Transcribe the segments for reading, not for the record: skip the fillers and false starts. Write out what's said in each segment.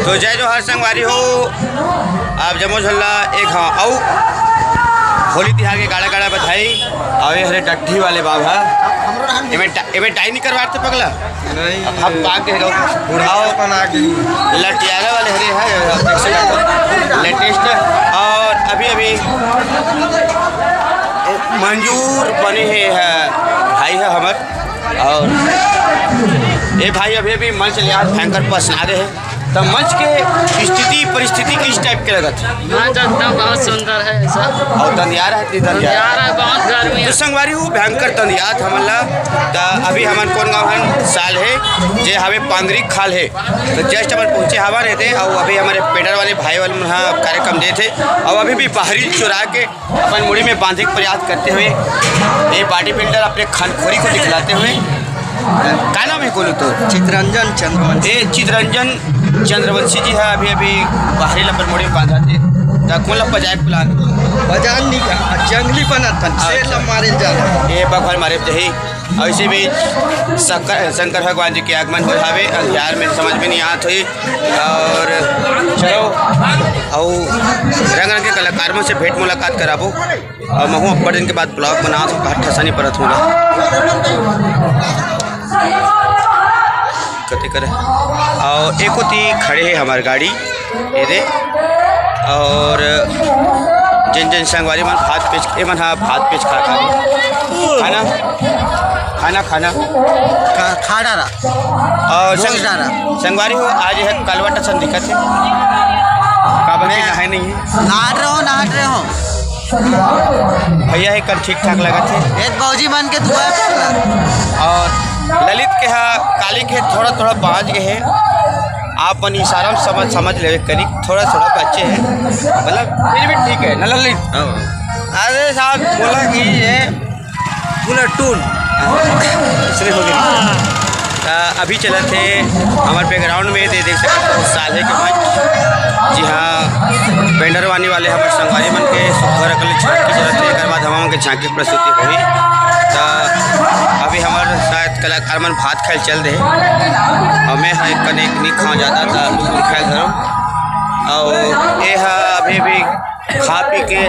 तो जय जोहर संगवारी हो आप जमो झल्ला एक हाँ औ होली तिहार के गाड़ा गाड़ा बधाई और ये हरे टट्ठी वाले बाबा एमे टाई नहीं करवा थे पगला नहीं हम पाक के बुढ़ाओ लटियारा वाले हरे है लेटेस्ट और अभी अभी मंजूर बने है भाई है हमार और ये भाई अभी अभी मंच लिया भयंकर पसना रहे हैं। तो मंच के स्थिति परिस्थिति किस टाइप के लगत है? मंच एकदम बहुत सुंदर है ऐसा और तंदियार है बहुत गर्मी है। तो संगवारी हूँ भयंकर तंदियात हमला तो अभी हमन कौन गाँव साल है जे हमें पांगरिक खाल है तो जस्ट अपन पहुँचे हवा रहे थे और अभी हमारे पेडर वाले भाई वाले यहाँ कार्यक्रम दे थे और अभी भी बाहरी चुरा के अपन मुड़ी में बांधने का प्रयास करते हुए ये बॉडी बिल्डर अपने खानखोरी को दिखलाते हुए क्या नाम है बोलो तो? चितरंजन चंद्रवंशी। ये चितरंजन चंद्रवंशी जी है अभी अभी बाहरी लंबर मोड़ी में बांधा थे तो कौन लग बजाय प्लान बजान नहीं का जंगली बनत से मारे जाना ये बखर मारे जही और इसी बीच शंकर भगवान जी के आगमन हो जावे अंधियार में समझ में नहीं आत हुई और चलो और रंग रंग के कलाकारों से भेंट मुलाकात कराबो और महू अब्बड़ दिन के बाद ब्लॉग बना तो कहा ठसा नहीं परत होगा कते करे और एक होती खड़े है हमारी गाड़ी ये दे और जिन जिन संगवारी मन भात पेच मन हाँ भात पेच खा खाना खाना खाना खा डारा और संगवारी हो आज है कलवट सन दिक्कत है काबर की नहाए नहीं है नहा रहे हो भैया है कल ठीक ठाक लगा थे एक बौजी मन के दुआ और ललित के यहाँ काली के थोड़ा थोड़ा पहुँच गए हैं आप अपन इशारा में समझ ले करीब थोड़ा थोड़ा बच्चे हैं मतलब फिर भी ठीक है न ललित। अरे साहब बोला कि ये पूरा टून इसलिए हो गया अभी चला थे हमारे बैकग्राउंड में देख सकते बहुत साल है कि मंच जी हाँ पेंडर वानी वाले हमारे संगवारी मन के सुखर अकल छठ की जरूरत है एक बाद हम के झांकी प्रस्तुति हुई तो अभी हमारे शायद कलाकार मन भात खाए चल रहे और मैं हाँ कने नहीं खा जाता था खाए घरों और ये अभी भी खा पी के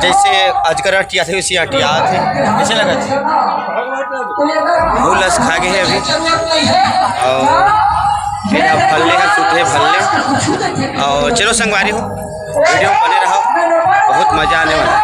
जैसे अजगर हटिया थे उसी हटिया थे कैसे लगा थे लस खा गए हैं अभी और फिर अब फल्ले हैं सूखे फल्ले और चलो संगवारी हो वीडियो बने रहो बहुत मज़ा आने वाला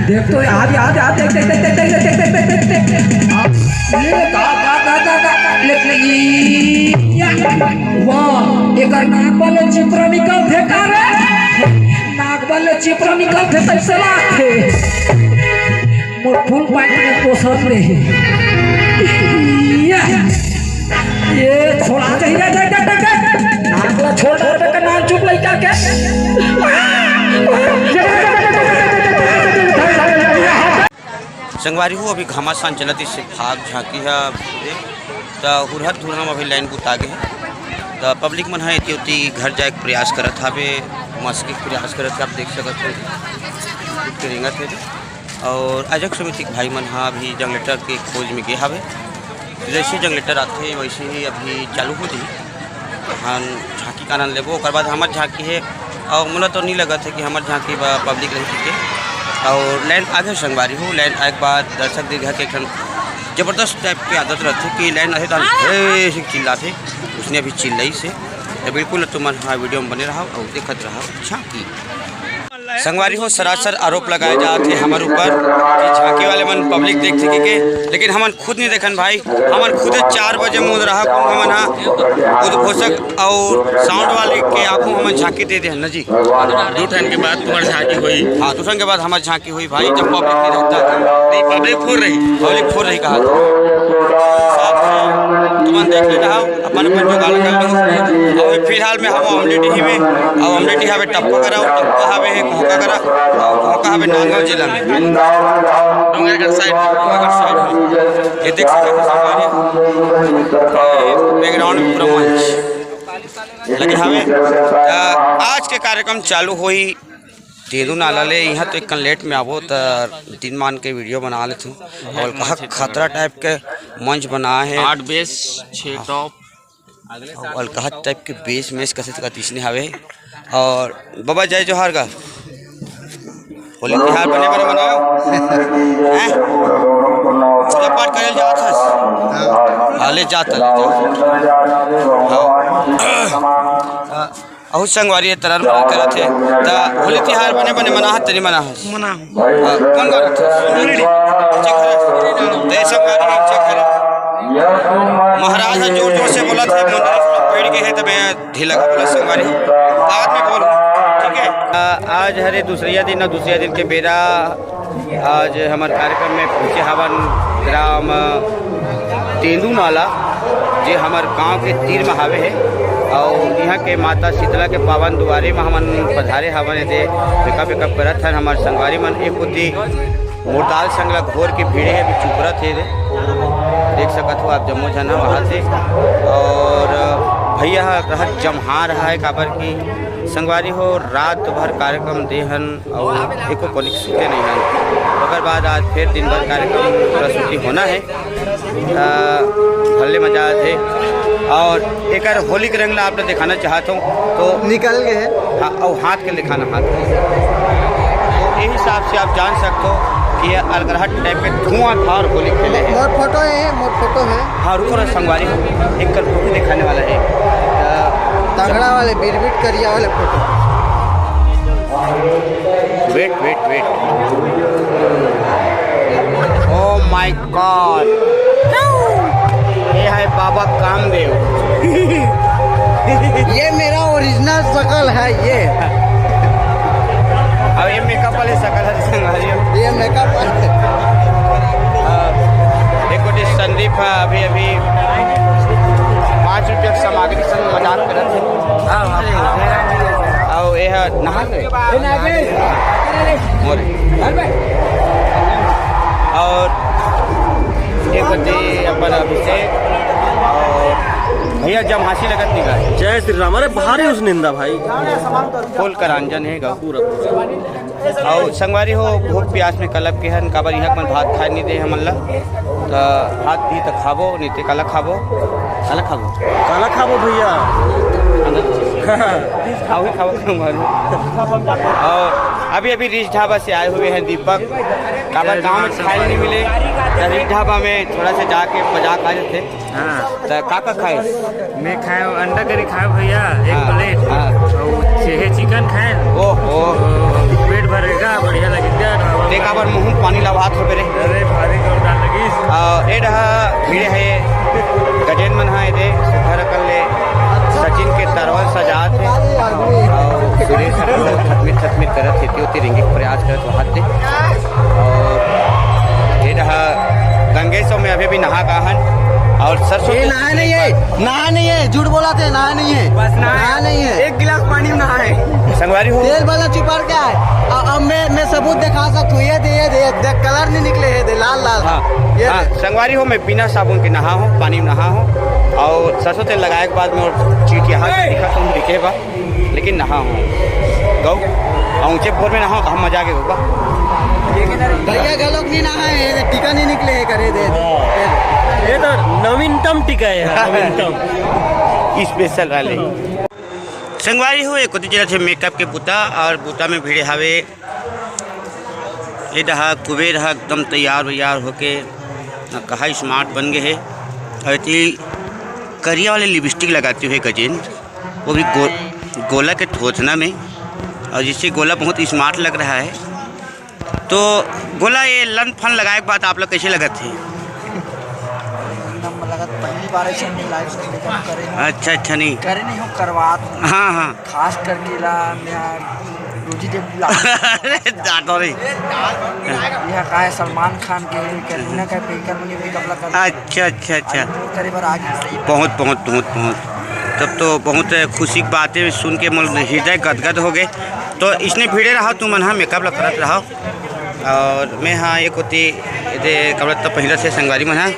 देख तो आज देख देख देख देख देख देख देख देख देख देख ये वाह एक नाक वाले चित्र निकल थे करे नाक वाले चित्र निकल थे तब से लाते मोर फुल पाइप में पोषण ले ये छोड़ा चाहिए देख देख देख देख नाक वाला छोड़ दे का नाम चुप लइका के संगवारी हो अभी घमासान चलत इससे भाग झाँकी है तो हुरहत धुरहम अभी लाइन बुता गए हैं तो पब्लिक मन है इतनी घर जाए के प्रयास करत हवे मस्के प्रयास करत आप देख सकते हो रेंगत है और अजक समिति भाई मन हाँ अभी जनरेटर के खोज में गए हवे जैसे जनरेटर आते वैसे ही अभी चालू हो जाए हाँ झाँकी का आनंद लेबो और बाद हमार झाँकी है और मुला तो नहीं लगा था कि हमार झाँकी पब्लिक रह चुके और लाइन आगे संगवारी हो लाइन आए के बाद दर्शक दीर्घा के एक जबरदस्त टाइप की आदत रहती कि लाइन आए तो चिल्लाते उसने अभी चिल्लाई से तो बिल्कुल तुम हाँ वीडियो में बने रहा और देखते रहा झाँकी संगवारी हो सरासर आरोप लगाए जाते हमारे ऊपर कि झांकी वाले मन पब्लिक देख सके के, लेकिन हमन खुद नहीं देखन भाई। हमन खुद 4 बजे मुँह रहा हमन उद्घोषक और साउंड वाले के आँखों हमन झांकी दे दे न जी। 2 ठन के बाद तुम्हारी झांकी हुई। हाँ 2 ठन के बाद हमारी झांकी हुई भाई, जब पब्लिक नहीं रहता नहीं, पब्लिक फुल रही कहा तुमन देख लेना अपन अपन जो गाल कर लो। और फिलहाल में हम अमलेटी में और अमलेटी हवे टप्पा करा, टप्पा हवे है घोका करा, घोका हवे नांदगांव जिला में डोंगरगढ़ साइड। ये देख सकते हो बैकग्राउंड में पूरा मंच लगे हवे। आज के कार्यक्रम चालू हुई तेंदू नाला ले। यहाँ तो एक लेट में आवो तो दिन मान के वीडियो बना लेते हूँ। और कहा खतरा टाइप के मंच बना है, 8 बेस 6 टॉप और कहा टाइप के बेस मेस कसे का तीसने हवे। और बाबा जय जोहार का होली त्योहार बने बने बनाओ हैं, पूजा पाठ करे जात हस हाले जात अहू संगवारी तरह करत है त होली त्योहार बने बने मना तनी मना हस मना कौन करत है संगवारी चेक करे महाराज जोर जोर से बोला था मंदिर पेड़ के है तो मैं ढीला का बोला संगवारी बाद में बोल ठीक है। आज हरे दूसरिया दिन के बेरा आज हमारे कार्यक्रम में पहुँचे हवन ग्राम तेंदू नाला जो हमारे गांव के तीर में हावे है। और यहाँ के माता शीतला के पावन दुआरे में हमन पधारे हवन दे पिकअप करत हन। हमारे संगवारी मन एक बुद्धि मोरताल संगला घोर के भीड़े है भी चुपरा थे देख सकत हो आप जम्मू जना वहाँ से। और भैया रहा जमहा रहा है काबर की संगवारी हो रात भर कार्यक्रम देहन और एको कोलिक सूते नहीं हन। ओकर बाद आज फिर दिन भर कार्यक्रम प्रस्तुति होना है, भले मजा थे। और एक होली के रंग ला आपने दिखाना चाहता हूँ तो निकल गए हाँ, और हाथ के दिखाना हाथ तो इस हिसाब से आप जान सकते हो कि यह अलगरहट टाइप के धुआं था और होली खेले हैं। मोर फोटो है हाँ रुको ना संगवारी एक कर फोटो दिखाने वाला है तगड़ा वाले बिरबिट करिया वाले photo. Wait oh my god ये है बाबा कामदेव ये मेरा ओरिजिनल शकल है ये। अब ये मेकअप वाले शकल है संगवारी ये मेकअप वाले देखो संदीप है अभी 5 रुपये की सामग्री संग मजाक करत है। और यह नहा और एक बच्चे अपन अभिषेक और भैया जमहासी लगत निकाल जय श्री राम। अरे भारी उस निंदा भाई फुल करांजन है पूरा और संगवारी हो भूख प्यास में कलब के हन काबर यहाँ मन भात खाए नहीं दे हमन ला तो हाथ दी तो खाबो नहीं तो काला खाबो भैया और अभी रिच ढाबा से आए हुए हैं दीपक काबर गाँव में खाए नहीं मिले तो रिच ढाबा में थोड़ा सा जाके मजाक आ जाते। हाँ तो का खाए मैं खाए अंडा करी खाए भैया 1 प्लेट हाँ सेहे चिकन खाए ओहो पेट भरेगा बढ़िया लगेगा। देखा बार मुँह पानी लवात हो मेरे अरे भारी जोरदार लगी। ये रहा भीड़ है गजेन मन है दे सुधर कर ले सचिन के तरवल सजात है और सुरेश थतमित करत खेती रिंगे प्रयास करत हाथ दे। और ये रहा गंगेश्वर में अभी भी नहा गाहन और सरसों नहा नहीं है झूठ बोला थे नहा नहीं है बस नहा नहीं है 1 गिलास पानी में नहा है संगवारी हो तेल वाला चिपड़ क्या है। अब मैं सबूत दिखा सकता हूँ ये दे कलर नहीं निकले है लाल हाँ संगवारी हो मैं बिना साबुन के नहा हूँ पानी में नहा हूँ और सरसों तेल लगाए के बाद में और चीटिया हाथ दिखा तो दिखेगा लेकिन नहा हूँ गौ और ऊँचे भोर में नहा हम मजा के होगा भैया गलों नहीं नहा है टीका नहीं निकले है करे दे ये तो नवीनतम टीका है नवीनतम स्पेशल वाले संगवारी हो एक जिला से मेकअप के बूता और बूता में भीड़े हवे ये रहा कुबेर रहा एकदम तैयार होके कहा स्मार्ट बन गए है। और इतनी करिया वाले लिपस्टिक लगाते हुए गजेंद्र वो भी गोला के ठोथना में और जिससे गोला बहुत स्मार्ट लग रहा है। तो गोला ये लन फन लगाए के बाद आप लोग कैसे लगे थे? पहली बार ऐसे नहीं लाइफ में लेकिन करे अच्छा नहीं करे नहीं हो करवात हाँ खास करके ला रोजी दे बुला डांटो रे यह का है सलमान खान के करीना का पिकर में भी कपड़ा कर अच्छा करे बार आगे बहुत तब तो बहुत खुशी की बातें सुन के मन हृदय गदगद हो गए। तो इसने भीड़े रहा तुम मन हाँ मेकअप करत रहा और मैं हाँ एक होती कपड़ा तब पहले से संगवारी मन हाँ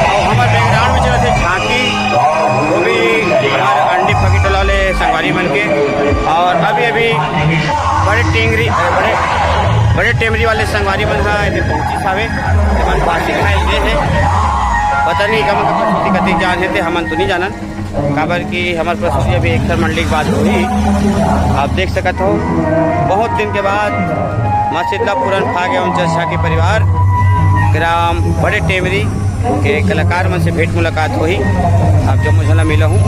और हमारे बैकग्राउंड में चला थे झांकी वो भी हमारे अंडी फकीट वाले संगवारी मन के। और अभी बड़े टेमरी वाले संगवारी मन हाँ पहुँची सावे मन बासी खाए दे है पता नहीं कम प्रस्तुति कति जान थे हमन तो नहीं जानन काबर कि हमारे प्रस्तुति अभी एक मंडली की बात हुई। आप देख सकते हो बहुत दिन के बाद मस्जिदला पूरन फागे उनचर शाह के परिवार ग्राम बड़े टेमरी के कलाकार मन से भेंट मुलाकात हुई। आप जो मुझे मिला हूँ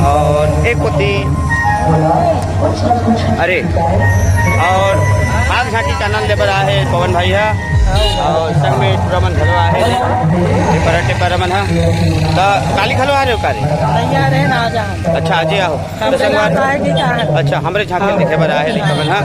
और एक होती अरे और आग झांकी चैनल लेबर आहे पवन भाई है और संग में टूरामन घलो आहे टेपर रमन है तो काली घलो आ रहे हो काली तैयार है ना जा अच्छा आज आओ तो संगवार अच्छा हमरे झांकी देखे बर आहे लिखमन है।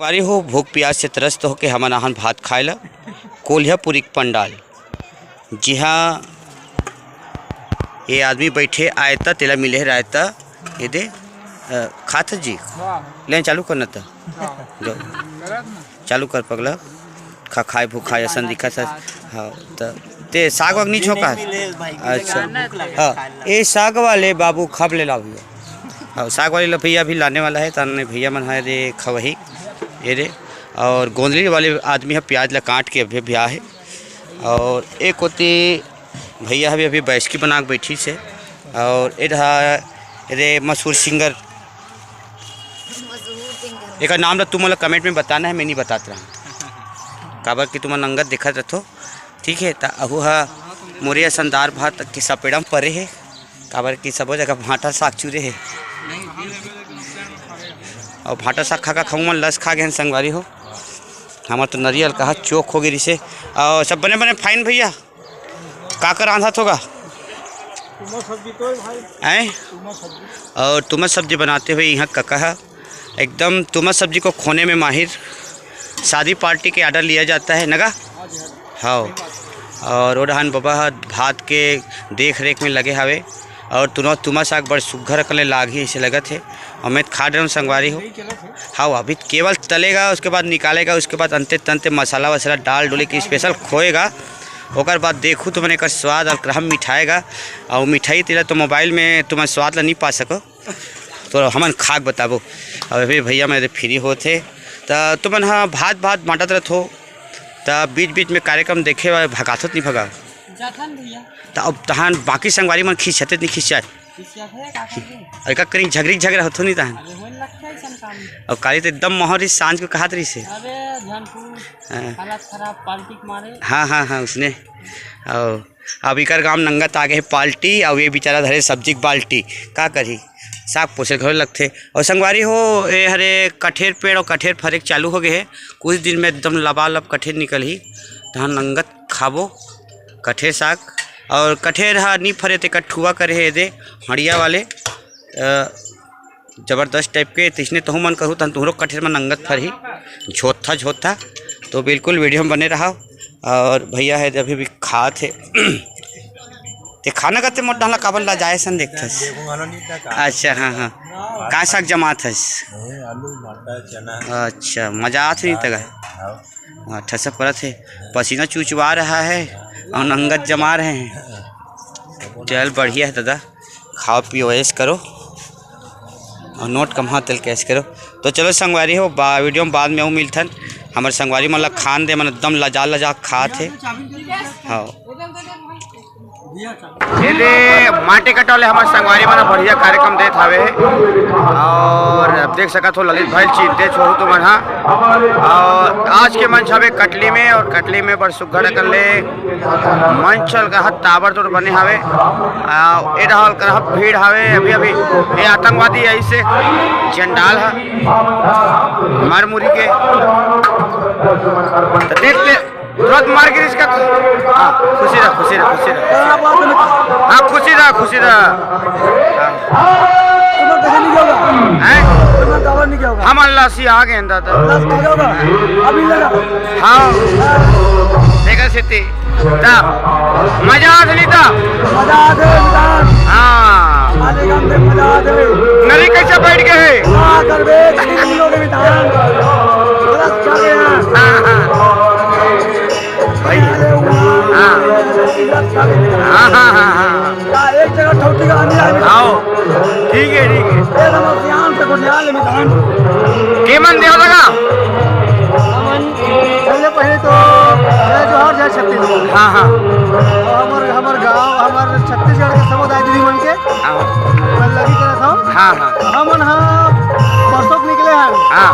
वारी हो भूख प्यास से त्रस्त हो के हमन आहन भात खाए ला कोल्हापुरी पंडाल। जी हाँ ये आदमी बैठे आयता तेला मिले रायता ये दे खात जी लें चालू करना था जो चालू कर पगला खा खाए भूखा ऐसा दिखा था हाँ तो ते साग वाग नहीं छोका अच्छा हाँ ये साग वाले बाबू खब ले ला भैया हाँ साग वाले भैया भी लाने वाला है ताने भैया मन है दे खवही ये रे और गोंदली वाले आदमी है प्याज ला काट के अभी ब्याह है। और एक होती भैया अभी बैसकी बना के बैठी से और ये मशहूर सिंगर एक नाम ला तुम कमेंट में बताना है मैं नहीं बताता रहा काबर कि तुम अंगत देखा रहो ठीक है। तो अहू हा मोरिया संदार भात के सपेड़म परे है काबर कि सबो जगह भाटा साग चूरे है और भाटा साग खा खाऊँ मन लस खा गए संगवारी हो हमारा तो नरियल कहा चौक हो गई रिसे और सब बने बने फाइन भैया का कर आंधा होगा हैं और तुम सब्जी बनाते हुए यहाँ कका है एकदम तुम सब्जी को खोने में माहिर शादी पार्टी के आर्डर लिया जाता है नगा हाँ और ओढ़ान बाबा भात के देख रेख में लगे हवे और तुमा साग बड़ सुघर कले लाग ही ऐसे लगत है और मैं खा रहा हूँ संगवारी हो हाँ अभी केवल तलेगा उसके बाद निकालेगा उसके बाद अंते तंते मसाला वसाला डाल डोले के स्पेशल खोएगा ओकर बाद देखूँ तो मैंने एक स्वाद और हम मिठाएगा और मिठाई तेरा तो मोबाइल में तुम्हें स्वाद ला नहीं पा सको तो हमन खाक बताबो और अभी भैया मेरे फ्री होते तो तुमन हाँ भात बाँटत रहत हो तो बीच बीच में कार्यक्रम देखे वाले भगात नहीं भगा तो अब तहान बाकी संगवारी मन खींचते नहीं खींचा का करी झगड़ा होतो नहीं तहान और काली तो एकदम मोहरी सांझ को कहात रही से हाँ उसने और अब इकर गाँव नंगत आ गए पाल्टी और ये बेचारा धरे सब्जी की बाल्टी का करी साग पोसे घर लगते और संगवारी हो ये हरे कठेर पेड़ और कठेर फरेक चालू हो गए है कुछ दिन में एकदम लबालब कठेर निकल ही तहां नंगत खाबो कठेर साग और कठेर हा नहीं फरे ते कठुआ करे है दे हड़िया वाले ज़बरदस्त टाइप के तिसने तो मन करूँ तहन तुहरो कठेर में नंगत फर ही झोथा तो बिल्कुल वीडियो में बने रहा और भैया है अभी भी खा थे ते खाना करते मोट डाला काबल ला जाए सन देखथस। अच्छा हाँ हाँ का साग जमात हस। अच्छा मजा आत नहीं तगा। हाँ ठसा परत है पसीना चूचवा रहा है और नंगत जमा रहे हैं। चल बढ़िया है दादा खाओ पियो ऐश करो और नोट कमा तेल कैश करो। तो चलो संगवारी हो वीडियो में बाद में वो मिलथन हमारे संगवारी मतलब खान दे मन एकदम लजा लजा खा थे। हाँ ये दे माटी कटौले हमारे संगवारी मन बढ़िया कार्यक्रम देत हवे और अब देख सकत हो ललित भाई चीते छोड़ू तो मन और आज के मंच हवे कटली में और कटली में बड़ सुघड़ कर ले मंच चल का ताबड़ तोड़ बने हवे ए रहल कर भीड़ हवे अभी अभी ये आतंकवादी ऐसे चंडाल है मार मुरी के तो देख ले तुरंत मार गिर इसका। हाँ खुशी रहा खुशी रहा खुशी रहा। हाँ खुशी रहा खुशी रहा। हम अल्लाह सी आ गए हाँ देखा सिद्धि मजा आ गई था। हाँ नदी कैसे बैठ गए एक जगह ठोकी का आओ ठीक है केमन देव लगा पहले तो जोहर जय छत्तीसगढ़। हाँ हाँ हमार गाँव हमारे छत्तीसगढ़ के समुदाय दीदी मन के लगी करत हूँ। हाँ हाँ हमन परसों निकले हैं। हाँ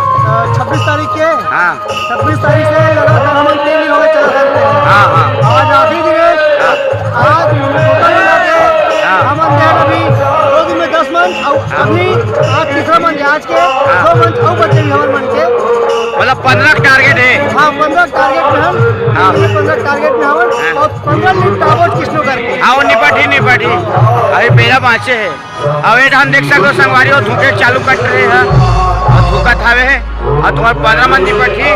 26 तारीख के। हाँ 26 तारीख से लगातार हम 3 दिन हो गए चल रहे हैं। हाँ हाँ आज आखिरी दिन है। आज टोटल मिला के हम अभी 2 दिन में 10 मन और अभी आज तीसरा मन आज के 2 मन और बच्चे भी हमारे मन के मतलब 15 टारगेट है। हाँ 15 टारगेट में हम। हाँ 15 टारगेट में हम और 15 लीड टावर किसनो करके। हाँ वो निपटी अभी मेरा बाँचे है। अब ये हम देख सकते हो संगवारी और धूके चालू कट रहे हैं और धूका थावे है और तुम्हारे 15 मन निपटी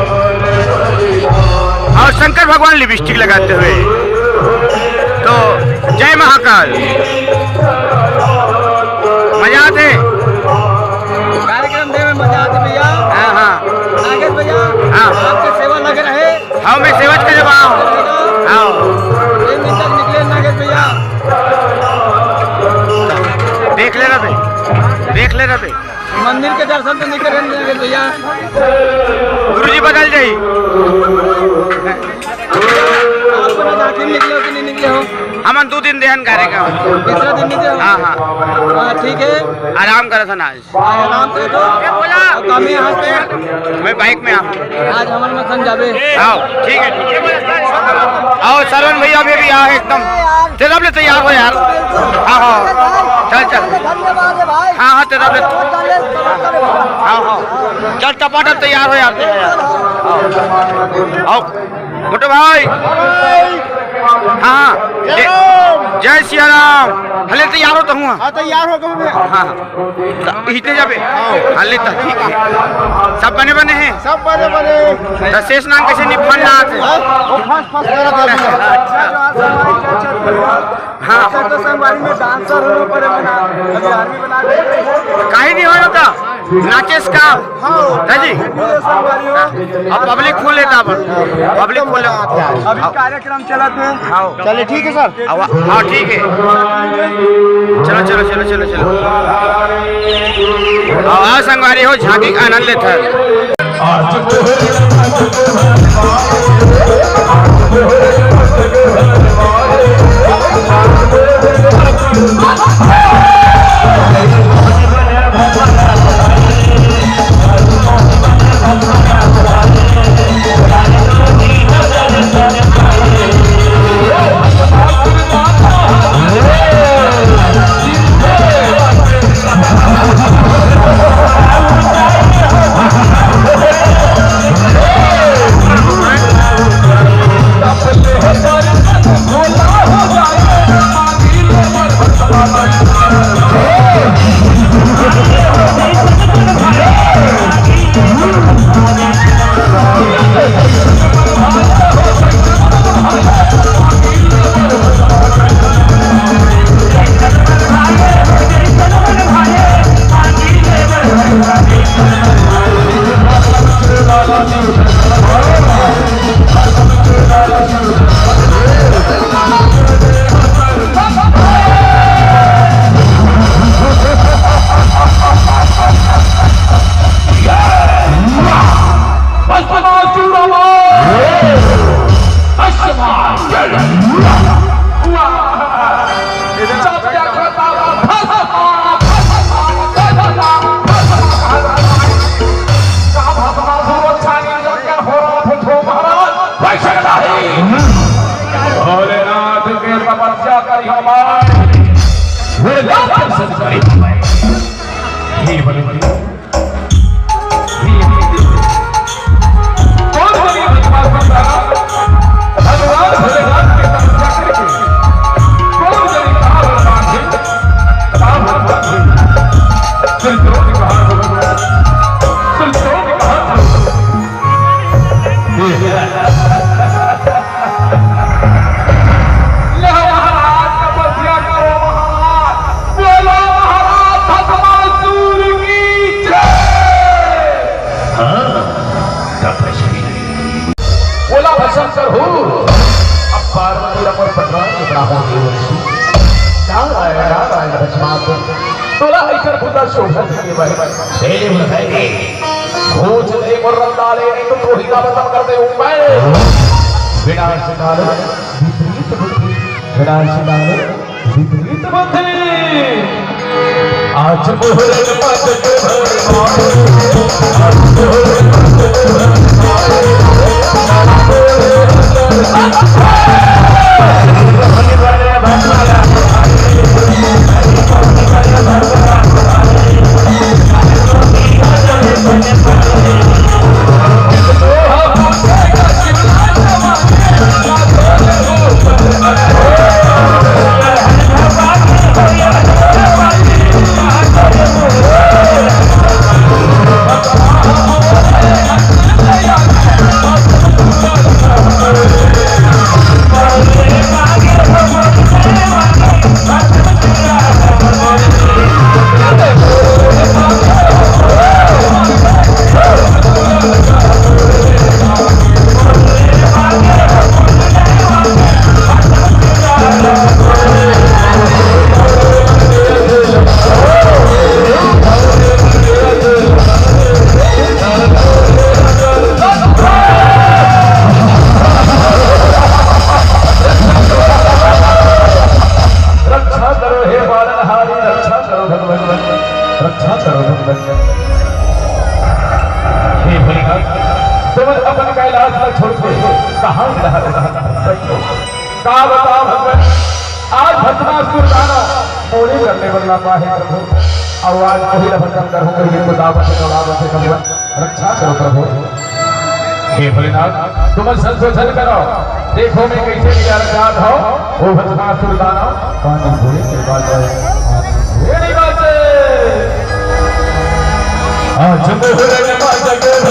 और शंकर भगवान लिपस्टिक लगाते हुए। तो जय महाकाल मजा आते कार्यक्रम में मजा आते भैया। हाँ हाँ नागेश भैया हाँ आपके सेवा लग रहे। हाँ मैं सेवच के जब आओ आओ 3 दिन तक निकले नागेश भैया। देख ले रहे मंदिर के दर्शन तो नहीं करेंगे नागेश भैया। गुरुजी बदल जाई आप आखिर निकले हो कि नहीं निकले हो। हम 2 दिन देहन कार्यक्रम तीसरा दिन निकले हो। हाँ हाँ ठीक है आराम करा था ना आज आराम करे तो काम यहाँ पे मैं बाइक में आऊँ आज हमारे मखन जावे। आओ ठीक है आओ सरवन भैया भी आ एकदम तेरा ले तैयार हो यार। हाँ हाँ चल धन्यवाद भाई। हाँ हाँ तेरा ले हाँ हाँ चल टपाटप तैयार हो यार। आओ मोटे भाई हाँ जय सिया राम हले तैयार हो तो हुआ तैयार हो गए। हाँ इतने जाबे हले तो ठीक है सब बने हैं सब बड़े तो शेष नाम कैसे निफान ना आते हाँ तो संगवारी में डांसर हो पर बना अभी आर्मी बना कहीं नहीं हो था नाचेस का जी संगवारी हो अब पब्लिक खोल लेता पब्लिक खोल लेता अभी कार्यक्रम चला थे। चलिए ठीक है सर हाँ ठीक है चलो आओ संगवारी हो झांकी का आनंद लेता हो जाए का शोभा के भाई तेरे बताएंगे खोज दे मुर्रम डाले नहीं तो द्रोही का बदम करते हूँ मैं विनाश डाले विपरीत बुद्धि विनाश डाले विपरीत बुद्धि आज मोहरे पास के भगवान आज मोहरे पास और आज वही भजन करूंगा ये तो दावत से रक्षा करो प्रभु हे भोलेनाथ तुम संशोधन करो देखो मैं कैसे विचार हो वो भस्मासुर दानव पानी भोले के बाद आज मोहरे